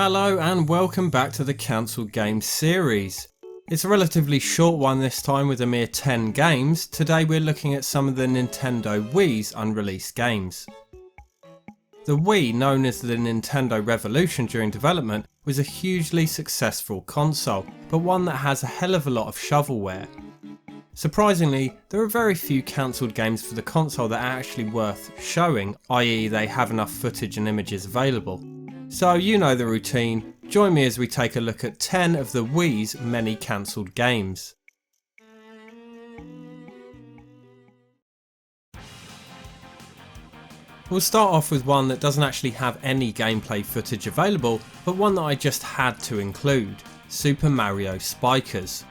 Hello and welcome back to the cancelled games series. It's a relatively short one this time with a mere 10 games. Today we're looking at some of the Nintendo Wii's unreleased games. The Wii, known as the Nintendo Revolution during development, was a hugely successful console, but one that has a hell of a lot of shovelware. Surprisingly, there are very few cancelled games for the console that are actually worth showing, i.e. they have enough footage and images available. So you know the routine, join me as we take a look at 10 of the Wii's many cancelled games. We'll start off with one that doesn't actually have any gameplay footage available, but one that I just had to include, Super Mario Spikers.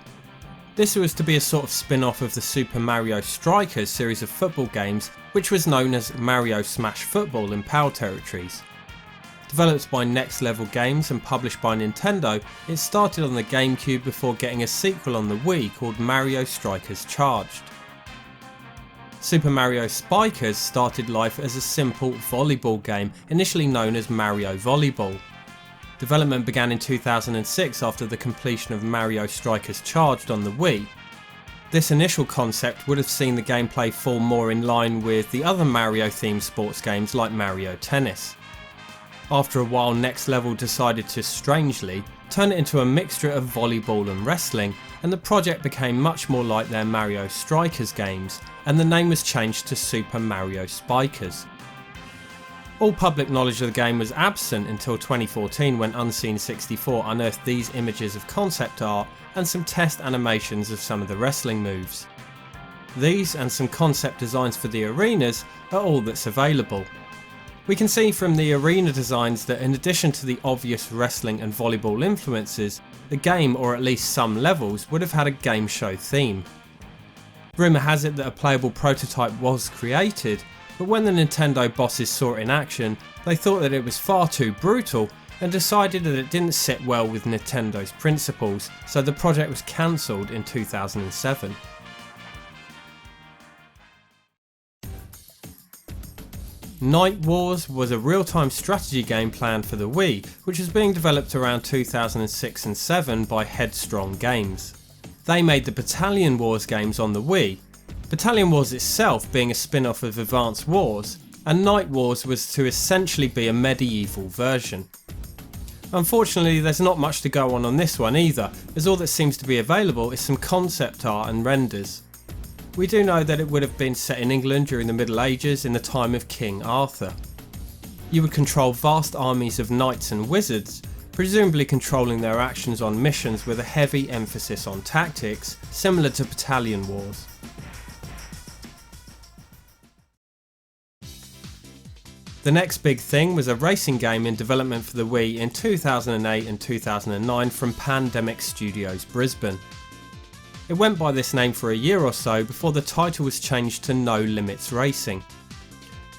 This was to be a sort of spin-off of the Super Mario Strikers series of football games, which was known as Mario Smash Football in PAL territories. Developed by Next Level Games and published by Nintendo, it started on the GameCube before getting a sequel on the Wii called Mario Strikers Charged. Super Mario Spikers started life as a simple volleyball game, initially known as Mario Volleyball. Development began in 2006 after the completion of Mario Strikers Charged on the Wii. This initial concept would have seen the gameplay fall more in line with the other Mario themed sports games like Mario Tennis. After a while, Next Level decided to, strangely, turn it into a mixture of volleyball and wrestling, and the project became much more like their Mario Strikers games, and the name was changed to Super Mario Spikers. All public knowledge of the game was absent until 2014 when Unseen64 unearthed these images of concept art and some test animations of some of the wrestling moves. These and some concept designs for the arenas are all that's available. We can see from the arena designs that in addition to the obvious wrestling and volleyball influences, the game, or at least some levels, would have had a game show theme. Rumour has it that a playable prototype was created, but when the Nintendo bosses saw it in action, they thought that it was far too brutal and decided that it didn't sit well with Nintendo's principles, so the project was cancelled in 2007. Night Wars was a real-time strategy game planned for the Wii, which was being developed around 2006 and 7 by Headstrong Games. They made the Battalion Wars games on the Wii, Battalion Wars itself being a spin-off of Advance Wars, and Night Wars was to essentially be a medieval version. Unfortunately, there's not much to go on this one either, as all that seems to be available is some concept art and renders. We do know that it would have been set in England during the Middle Ages in the time of King Arthur. You would control vast armies of knights and wizards, presumably controlling their actions on missions with a heavy emphasis on tactics, similar to Battalion Wars. The next big thing was a racing game in development for the Wii in 2008 and 2009 from Pandemic Studios Brisbane. It went by this name for a year or so before the title was changed to No Limits Racing.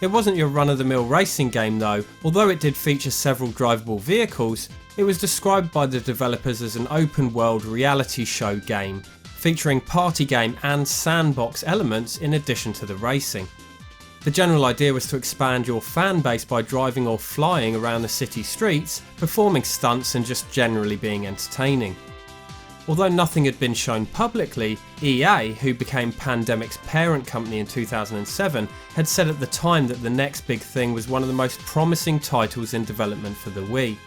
It wasn't your run-of-the-mill racing game though, although it did feature several drivable vehicles. It was described by the developers as an open-world reality show game, featuring party game and sandbox elements in addition to the racing. The general idea was to expand your fan base by driving or flying around the city streets, performing stunts and just generally being entertaining. Although nothing had been shown publicly, EA, who became Pandemic's parent company in 2007, had said at the time that the next big thing was one of the most promising titles in development for the Wii.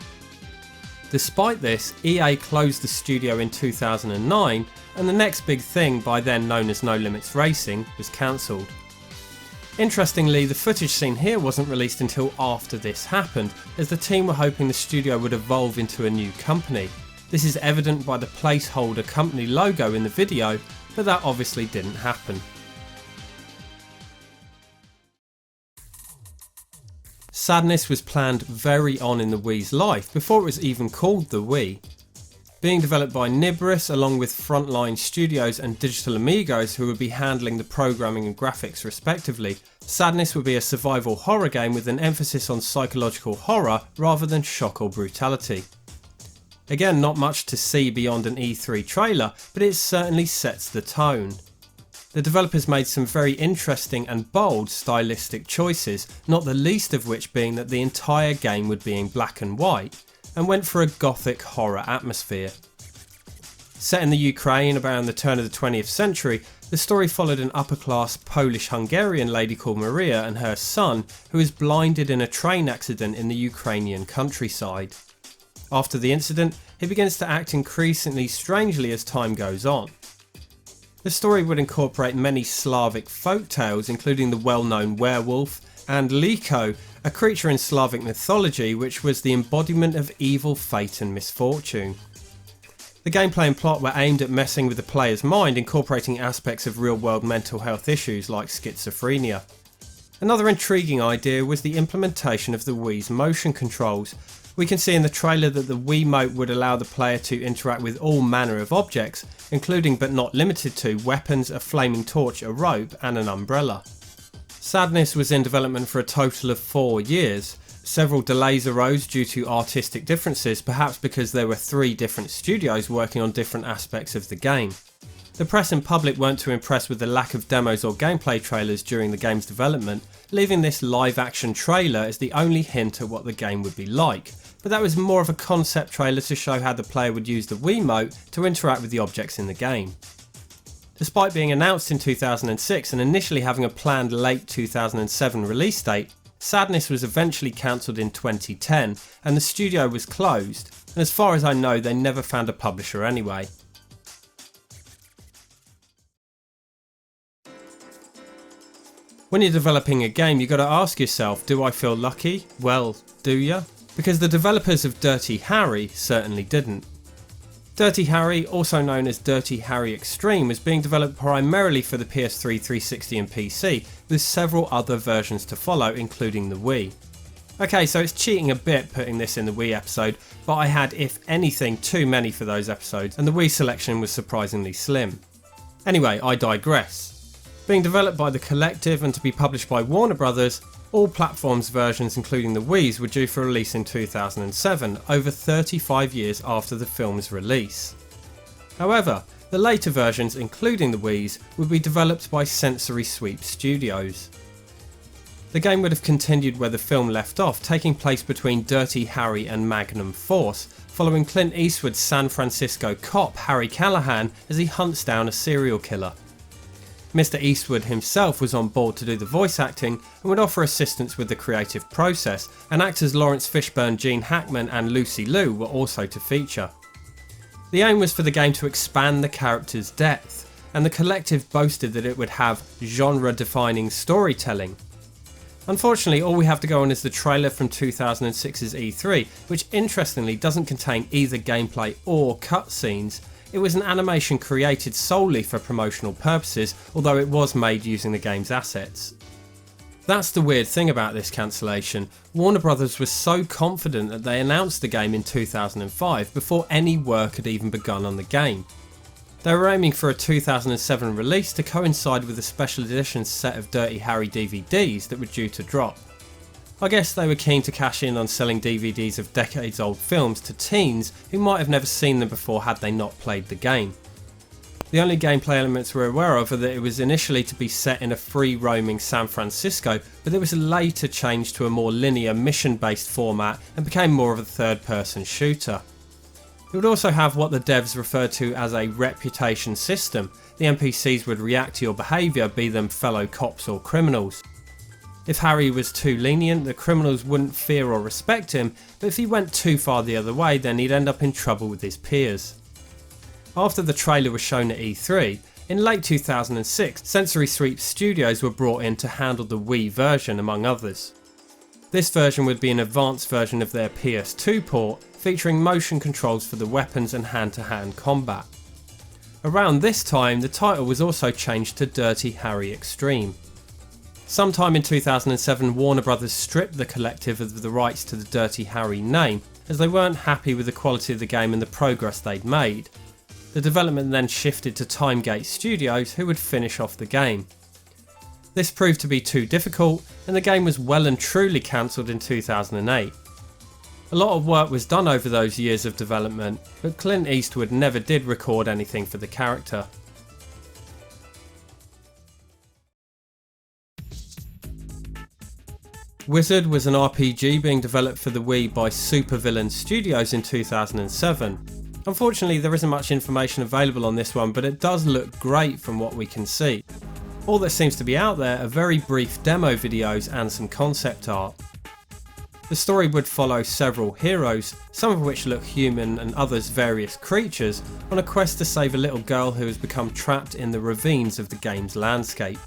Despite this, EA closed the studio in 2009, and the next big thing, by then known as No Limits Racing, was cancelled. Interestingly, the footage seen here wasn't released until after this happened, as the team were hoping the studio would evolve into a new company. This is evident by the placeholder company logo in the video, but that obviously didn't happen. Sadness was planned very on in the Wii's life, before it was even called the Wii. Being developed by Nibris along with Frontline Studios and Digital Amigos, who would be handling the programming and graphics respectively, Sadness would be a survival horror game with an emphasis on psychological horror rather than shock or brutality. Again, not much to see beyond an E3 trailer, but it certainly sets the tone. The developers made some very interesting and bold stylistic choices, not the least of which being that the entire game would be in black and white, and went for a gothic horror atmosphere. Set in the Ukraine around the turn of the 20th century, the story followed an upper-class Polish-Hungarian lady called Maria and her son, who was blinded in a train accident in the Ukrainian countryside. After the incident, he begins to act increasingly strangely as time goes on. The story would incorporate many Slavic folk tales, including the well-known werewolf, and Liko, a creature in Slavic mythology which was the embodiment of evil fate and misfortune. The gameplay and plot were aimed at messing with the player's mind, incorporating aspects of real-world mental health issues like schizophrenia. Another intriguing idea was the implementation of the Wii's motion controls. We can see in the trailer that the Wiimote would allow the player to interact with all manner of objects, including but not limited to weapons, a flaming torch, a rope and an umbrella. Sadness was in development for a total of 4 years. Several delays arose due to artistic differences, perhaps because there were 3 different studios working on different aspects of the game. The press and public weren't too impressed with the lack of demos or gameplay trailers during the game's development, leaving this live action trailer as the only hint at what the game would be like, but that was more of a concept trailer to show how the player would use the Wiimote to interact with the objects in the game. Despite being announced in 2006 and initially having a planned late 2007 release date, Sadness was eventually cancelled in 2010 and the studio was closed, and as far as I know they never found a publisher anyway. When you're developing a game, you've got to ask yourself, do I feel lucky? Well, do ya? Because the developers of Dirty Harry certainly didn't. Dirty Harry, also known as Dirty Harry Extreme, is being developed primarily for the PS3, 360 and PC, with several other versions to follow, including the Wii. Okay, so it's cheating a bit putting this in the Wii episode, but I had, if anything, too many for those episodes, and the Wii selection was surprisingly slim. Anyway, I digress. Being developed by the Collective and to be published by Warner Brothers, all platforms versions including the Wii's were due for release in 2007, over 35 years after the film's release. However, the later versions including the Wii's would be developed by Sensory Sweep Studios. The game would have continued where the film left off, taking place between Dirty Harry and Magnum Force, following Clint Eastwood's San Francisco cop Harry Callahan as he hunts down a serial killer. Mr. Eastwood himself was on board to do the voice acting and would offer assistance with the creative process, and actors Lawrence Fishburne, Gene Hackman and Lucy Liu were also to feature. The aim was for the game to expand the character's depth, and the Collective boasted that it would have genre-defining storytelling. Unfortunately, all we have to go on is the trailer from 2006's E3, which interestingly doesn't contain either gameplay or cutscenes. It was an animation created solely for promotional purposes, although it was made using the game's assets. That's the weird thing about this cancellation. Warner Brothers was so confident that they announced the game in 2005 before any work had even begun on the game. They were aiming for a 2007 release to coincide with a special edition set of Dirty Harry DVDs that were due to drop. I guess they were keen to cash in on selling DVDs of decades old films to teens who might have never seen them before had they not played the game. The only gameplay elements we're aware of are that it was initially to be set in a free-roaming San Francisco, but it was later changed to a more linear mission-based format and became more of a third-person shooter. It would also have what the devs referred to as a reputation system. The NPCs would react to your behaviour, be them fellow cops or criminals. If Harry was too lenient, the criminals wouldn't fear or respect him, but if he went too far the other way, then he'd end up in trouble with his peers. After the trailer was shown at E3, in late 2006, Sensory Sweep Studios were brought in to handle the Wii version, among others. This version would be an advanced version of their PS2 port, featuring motion controls for the weapons and hand-to-hand combat. Around this time, the title was also changed to Dirty Harry Extreme. Sometime in 2007, Warner Brothers stripped the Collective of the rights to the Dirty Harry name, as they weren't happy with the quality of the game and the progress they'd made. The development then shifted to Timegate Studios, who would finish off the game. This proved to be too difficult, and the game was well and truly cancelled in 2008. A lot of work was done over those years of development, but Clint Eastwood never did record anything for the character. Wizard was an RPG being developed for the Wii by Supervillain Studios in 2007. Unfortunately, there isn't much information available on this one, but it does look great from what we can see. All that seems to be out there are very brief demo videos and some concept art. The story would follow several heroes, some of which look human and others various creatures, on a quest to save a little girl who has become trapped in the ravines of the game's landscape.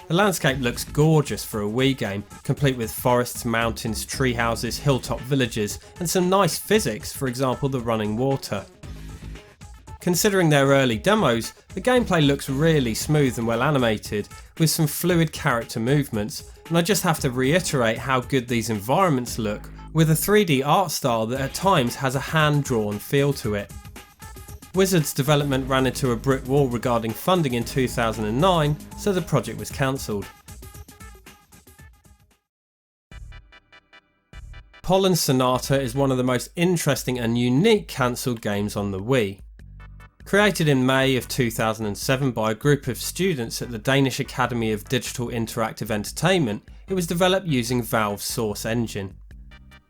The landscape looks gorgeous for a Wii game, complete with forests, mountains, tree houses, hilltop villages, and some nice physics, for example the running water. Considering their early demos, the gameplay looks really smooth and well animated, with some fluid character movements, and I just have to reiterate how good these environments look, with a 3D art style that at times has a hand-drawn feel to it. Wizard's development ran into a brick wall regarding funding in 2009, so the project was cancelled. Pollen Sonata is one of the most interesting and unique cancelled games on the Wii. Created in May of 2007 by a group of students at the Danish Academy of Digital Interactive Entertainment, it was developed using Valve's Source engine.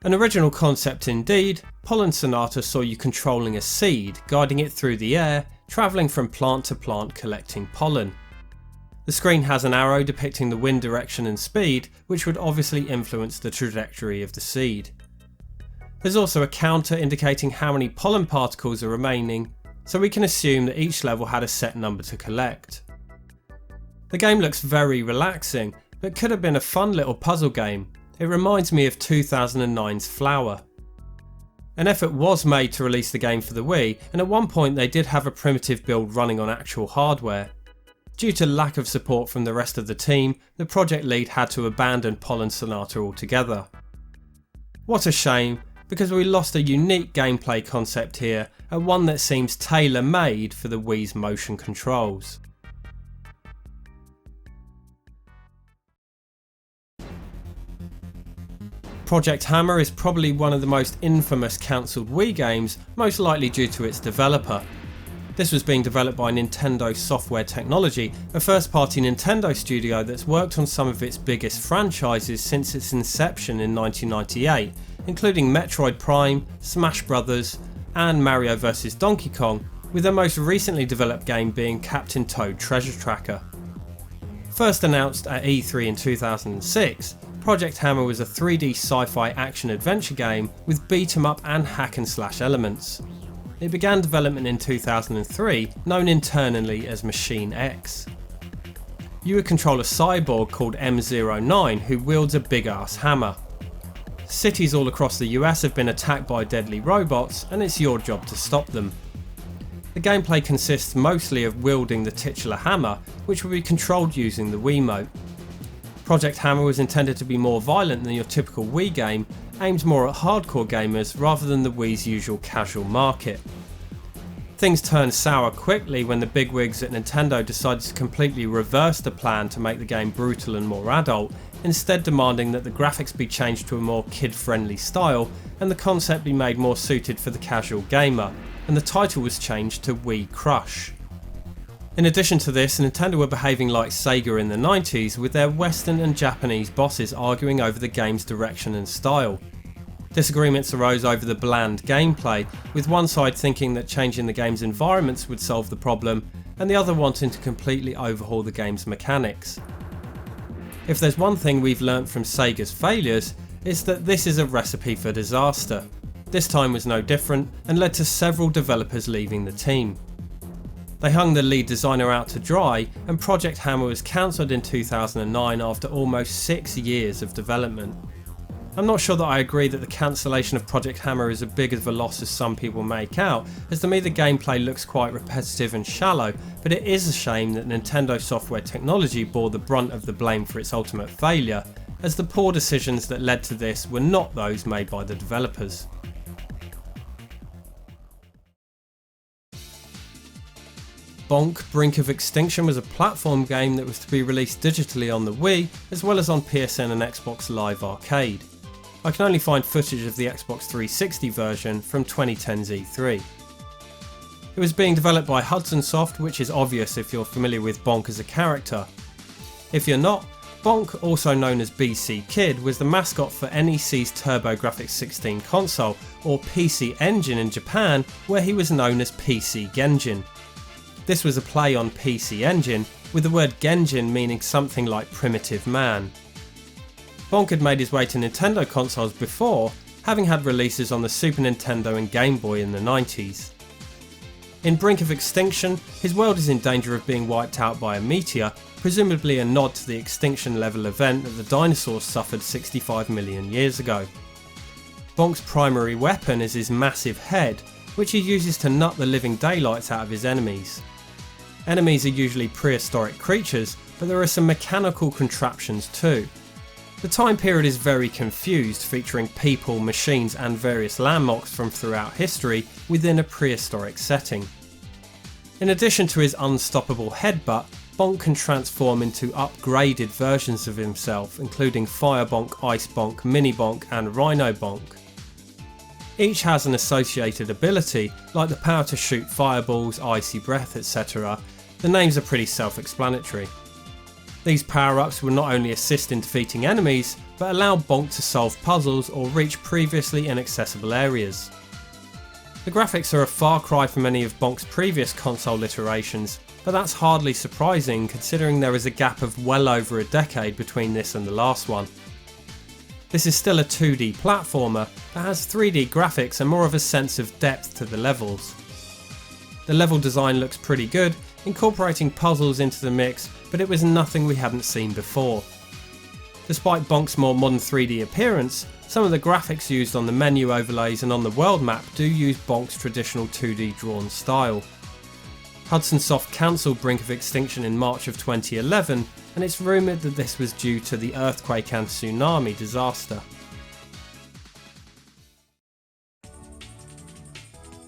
An original concept indeed, Pollen Sonata saw you controlling a seed, guiding it through the air, travelling from plant to plant collecting pollen. The screen has an arrow depicting the wind direction and speed, which would obviously influence the trajectory of the seed. There's also a counter indicating how many pollen particles are remaining, so we can assume that each level had a set number to collect. The game looks very relaxing, but could have been a fun little puzzle game. It reminds me of 2009's Flower. An effort was made to release the game for the Wii, and at one point they did have a primitive build running on actual hardware. Due to lack of support from the rest of the team, the project lead had to abandon Pollen Sonata altogether. What a shame, because we lost a unique gameplay concept here, and one that seems tailor-made for the Wii's motion controls. Project H.A.M.M.E.R is probably one of the most infamous cancelled Wii games, most likely due to its developer. This was being developed by Nintendo Software Technology, a first-party Nintendo studio that's worked on some of its biggest franchises since its inception in 1998, including Metroid Prime, Smash Bros, and Mario vs Donkey Kong, with their most recently developed game being Captain Toad Treasure Tracker. First announced at E3 in 2006, Project H.A.M.M.E.R was a 3D sci-fi action-adventure game with beat-em-up and hack-and-slash elements. It began development in 2003, known internally as Machine X. You would control a cyborg called M09 who wields a big-ass hammer. Cities all across the US have been attacked by deadly robots, and it's your job to stop them. The gameplay consists mostly of wielding the titular hammer, which will be controlled using the Wiimote. Project H.A.M.M.E.R was intended to be more violent than your typical Wii game, aimed more at hardcore gamers rather than the Wii's usual casual market. Things turned sour quickly when the bigwigs at Nintendo decided to completely reverse the plan to make the game brutal and more adult, instead demanding that the graphics be changed to a more kid-friendly style and the concept be made more suited for the casual gamer, and the title was changed to Wii Crush. In addition to this, Nintendo were behaving like Sega in the 90s, with their Western and Japanese bosses arguing over the game's direction and style. Disagreements arose over the bland gameplay, with one side thinking that changing the game's environments would solve the problem, and the other wanting to completely overhaul the game's mechanics. If there's one thing we've learnt from Sega's failures, it's that this is a recipe for disaster. This time was no different, and led to several developers leaving the team. They hung the lead designer out to dry, and Project H.A.M.M.E.R was cancelled in 2009 after almost 6 years of development. I'm not sure that I agree that the cancellation of Project H.A.M.M.E.R is as big of a loss as some people make out, as to me the gameplay looks quite repetitive and shallow, but it is a shame that Nintendo Software Technology bore the brunt of the blame for its ultimate failure, as the poor decisions that led to this were not those made by the developers. Bonk, Brink of Extinction was a platform game that was to be released digitally on the Wii, as well as on PSN and Xbox Live Arcade. I can only find footage of the Xbox 360 version from 2010's E3. It was being developed by Hudson Soft, which is obvious if you're familiar with Bonk as a character. If you're not, Bonk, also known as BC Kid, was the mascot for NEC's TurboGrafx 16 console, or PC Engine in Japan, where he was known as PC Genjin. This was a play on PC Engine, with the word Genjin meaning something like primitive man. Bonk had made his way to Nintendo consoles before, having had releases on the Super Nintendo and Game Boy in the 90s. In Brink of Extinction, his world is in danger of being wiped out by a meteor, presumably a nod to the Extinction level event that the dinosaurs suffered 65 million years ago. Bonk's primary weapon is his massive head, which he uses to nut the living daylights out of his enemies. Enemies are usually prehistoric creatures, but there are some mechanical contraptions too. The time period is very confused, featuring people, machines and various landmarks from throughout history within a prehistoric setting. In addition to his unstoppable headbutt, Bonk can transform into upgraded versions of himself, including Fire Bonk, Ice Bonk, Mini Bonk and Rhino Bonk. Each has an associated ability, like the power to shoot fireballs, icy breath, etc. The names are pretty self-explanatory. These power-ups will not only assist in defeating enemies, but allow Bonk to solve puzzles or reach previously inaccessible areas. The graphics are a far cry from any of Bonk's previous console iterations, but that's hardly surprising considering there is a gap of well over a decade between this and the last one. This is still a 2D platformer, but has 3D graphics and more of a sense of depth to the levels. The level design looks pretty good, incorporating puzzles into the mix, but it was nothing we hadn't seen before. Despite Bonk's more modern 3D appearance, some of the graphics used on the menu overlays and on the world map do use Bonk's traditional 2D drawn style. Hudson Soft cancelled Brink of Extinction in March of 2011, and it's rumoured that this was due to the earthquake and tsunami disaster.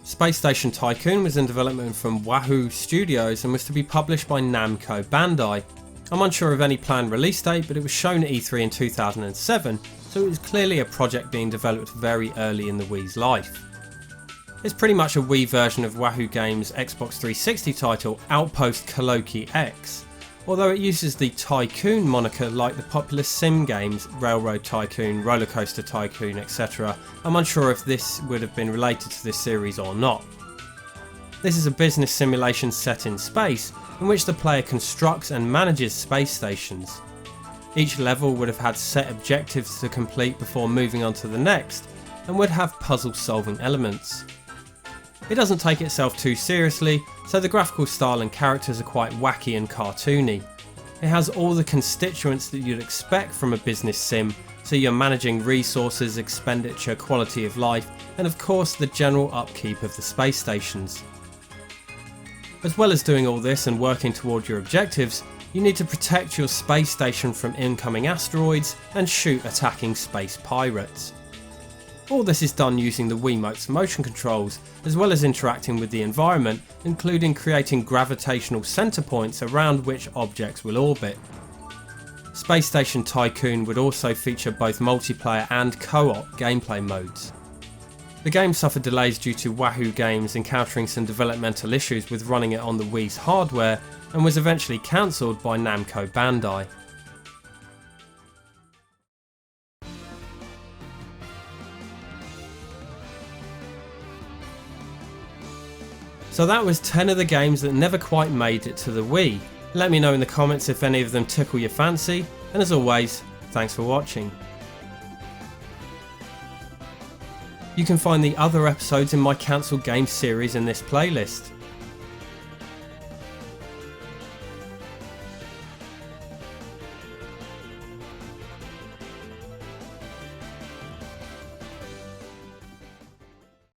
Space Station Tycoon was in development from Wahoo Studios and was to be published by Namco Bandai. I'm unsure of any planned release date, but it was shown at E3 in 2007, so it was clearly a project being developed very early in the Wii's life. It's pretty much a Wii version of Wahoo Games' Xbox 360 title Outpost Koloki X, although it uses the Tycoon moniker like the popular sim games Railroad Tycoon, Roller Coaster Tycoon, etc. I'm unsure if this would have been related to this series or not. This is a business simulation set in space, in which the player constructs and manages space stations. Each level would have had set objectives to complete before moving on to the next, and would have puzzle solving elements. It doesn't take itself too seriously, so the graphical style and characters are quite wacky and cartoony. It has all the constituents that you'd expect from a business sim, so you're managing resources, expenditure, quality of life, and of course the general upkeep of the space stations. As well as doing all this and working toward your objectives, you need to protect your space station from incoming asteroids and shoot attacking space pirates. All this is done using the Wiimote's motion controls, as well as interacting with the environment, including creating gravitational centre points around which objects will orbit. Space Station Tycoon would also feature both multiplayer and co-op gameplay modes. The game suffered delays due to Wahoo Games encountering some developmental issues with running it on the Wii's hardware, and was eventually cancelled by Namco Bandai. So that was 10 of the games that never quite made it to the Wii. Let me know in the comments if any of them tickle your fancy, and as always, thanks for watching. You can find the other episodes in my cancelled games series in this playlist.